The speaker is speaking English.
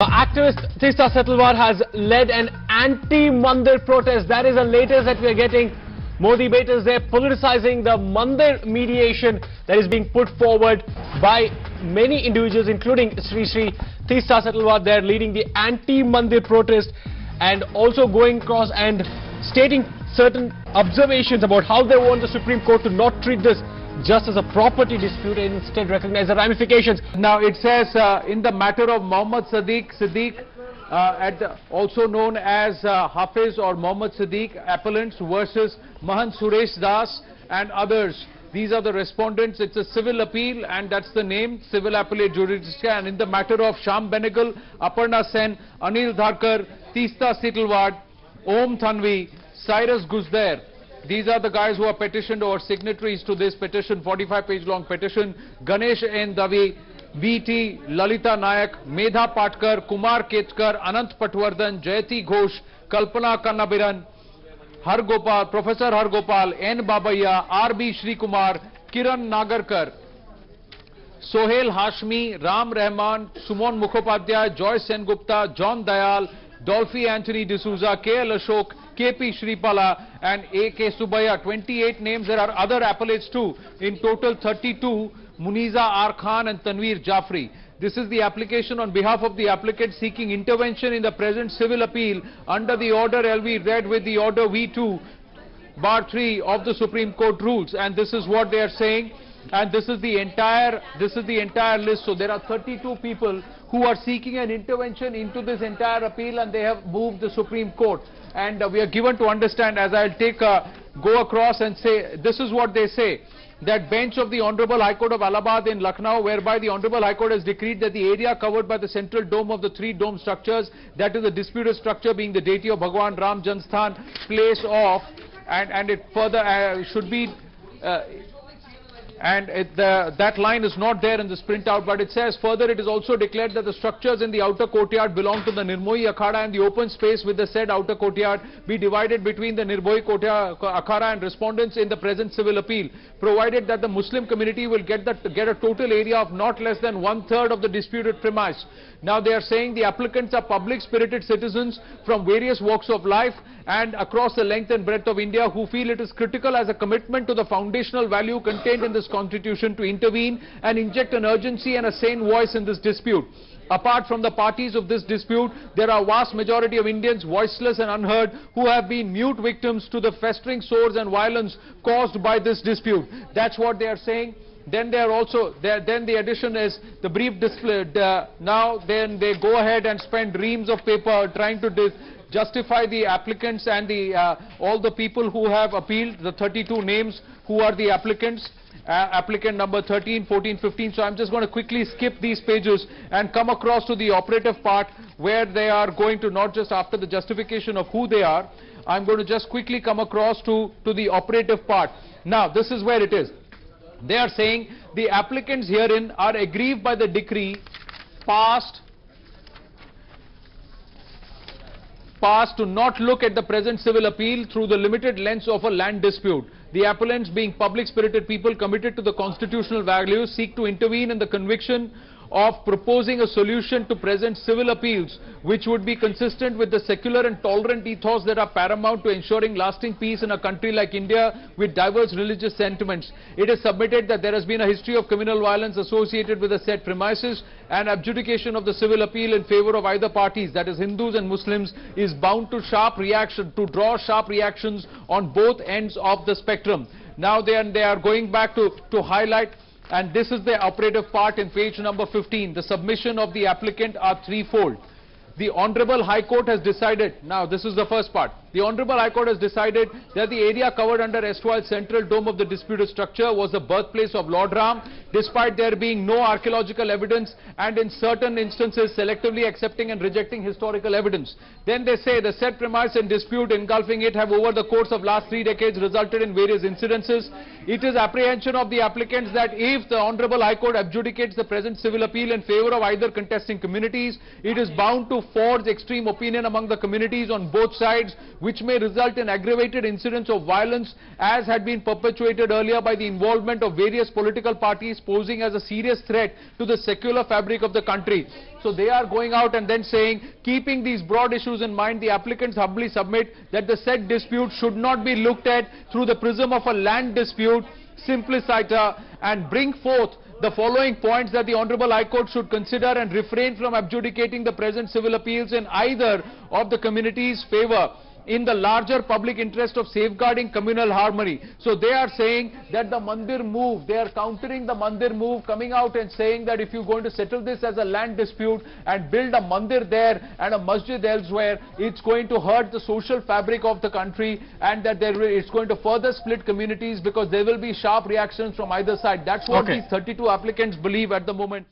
Activist Tista Setalwar has led an anti-Mandir protest. That is the latest that we are getting. Modi baiters there politicizing the Mandir mediation that is being put forward by many individuals, including Sri Tista Setalwar there leading the anti-Mandir protest and also going across and stating certain observations about how they want the Supreme Court to not treat this just as a property dispute and instead recognize the ramifications. Now it says in the matter of Mohammad Siddiq, also known as Hafiz or Mohammad Siddiq, appellants versus Mahant Suresh Das and others. These are the respondents. It's a civil appeal and that's the name, Civil Appellate Jurisdiction. And in the matter of Sham Benegal, Aparna Sen, Anil Dharkar, Tista Setalwar, Om Thanvi, Cyrus Guzdair. These are the guys who are petitioned or signatories to this petition, 45-page long petition. Ganesh N. Davi, V.T. Lalita Nayak, Medha Patkar, Kumar Ketkar, Anant Patwardhan, Jayati Ghosh, Kalpana Kannabiran, Hargopal, Professor Hargopal, N. Babaya, R.B. Shrikumar, Kiran Nagarkar, Sohail Hashmi, Ram Rahman, Sumon Mukhopadhyay, Joyce Sengupta, John Dayal, Dolphy Anthony D'Souza, K.L. Ashok, K.P. Shripala and A.K. Subaya. 28 names. There are other appellates too. In total 32, Muniza R. Khan and Tanveer Jafri. This is the application on behalf of the applicant seeking intervention in the present civil appeal under the order LV read with the order V2 bar 3 of the Supreme Court rules. And this is what they are saying. And this is the entire list. So there are 32 people who are seeking an intervention into this entire appeal and they have moved the Supreme Court. And we are given to understand, as I'll go across and say, this is what they say. That bench of the Honorable High Court of Allahabad in Lucknow, whereby the Honorable High Court has decreed that the area covered by the central dome of the three dome structures, that is the disputed structure being the deity of Bhagwan Ram Jansthan, place of, and it further should be, that line is not there in this printout, but it says further it is also declared that the structures in the outer courtyard belong to the Nirmohi Akhada and the open space with the said outer courtyard be divided between the Nirmohi Akhada and respondents in the present civil appeal, provided that the Muslim community will get a total area of not less than 1/3 of the disputed premise. Now they are saying the applicants are public-spirited citizens from various walks of life and across the length and breadth of India who feel it is critical as a commitment to the foundational value contained in this constitution to intervene and inject an urgency and a sane voice in this dispute. Apart from the parties of this dispute, there are vast majority of Indians voiceless and unheard who have been mute victims to the festering sores and violence caused by this dispute. That's what they are saying. Then they are also then the addition is the brief display. Then they go ahead and spend reams of paper trying to justify the applicants and all the people who have appealed, the 32 names who are the applicants. Applicant number 13, 14, 15. So I'm just going to quickly skip these pages and come across to the operative part where they are going to, not just after the justification of who they are, I'm going to just quickly come across to the operative part. Now this is where it is. They are saying the applicants herein are aggrieved by the decree passed to not look at the present civil appeal through the limited lens of a land dispute. The appellants, being public-spirited people committed to the constitutional values, seek to intervene in the conviction of proposing a solution to present civil appeals which would be consistent with the secular and tolerant ethos that are paramount to ensuring lasting peace in a country like India with diverse religious sentiments. It is submitted that there has been a history of communal violence associated with the said premises, and adjudication of the civil appeal in favor of either parties, that is Hindus and Muslims, is bound to draw sharp reactions on both ends of the spectrum. Now they are going back to highlight. And this is the operative part in page number 15. The submission of the applicant are threefold. The Honorable High Court has decided, now this is the first part, the Honorable High Court has decided that the area covered under erstwhile central dome of the disputed structure was the birthplace of Lord Ram, despite there being no archaeological evidence and in certain instances selectively accepting and rejecting historical evidence. Then they say the said premise and dispute engulfing it have over the course of last 3 decades resulted in various incidences. It is apprehension of the applicants that if the Honorable High Court adjudicates the present civil appeal in favor of either contesting communities, it is bound to forge extreme opinion among the communities on both sides, which may result in aggravated incidents of violence as had been perpetuated earlier by the involvement of various political parties posing as a serious threat to the secular fabric of the country. So they are going out and then saying, keeping these broad issues in mind, the applicants humbly submit that the said dispute should not be looked at through the prism of a land dispute, simpliciter, and bring forth the following points that the Honorable High Court should consider and refrain from adjudicating the present civil appeals in either of the communities' favour, in the larger public interest of safeguarding communal harmony. So they are saying that the Mandir move, they are countering the Mandir move, coming out and saying that if you're going to settle this as a land dispute and build a Mandir there and a masjid elsewhere, it's going to hurt the social fabric of the country, and that it's going to further split communities because there will be sharp reactions from either side. That's what these 32 applicants believe at the moment.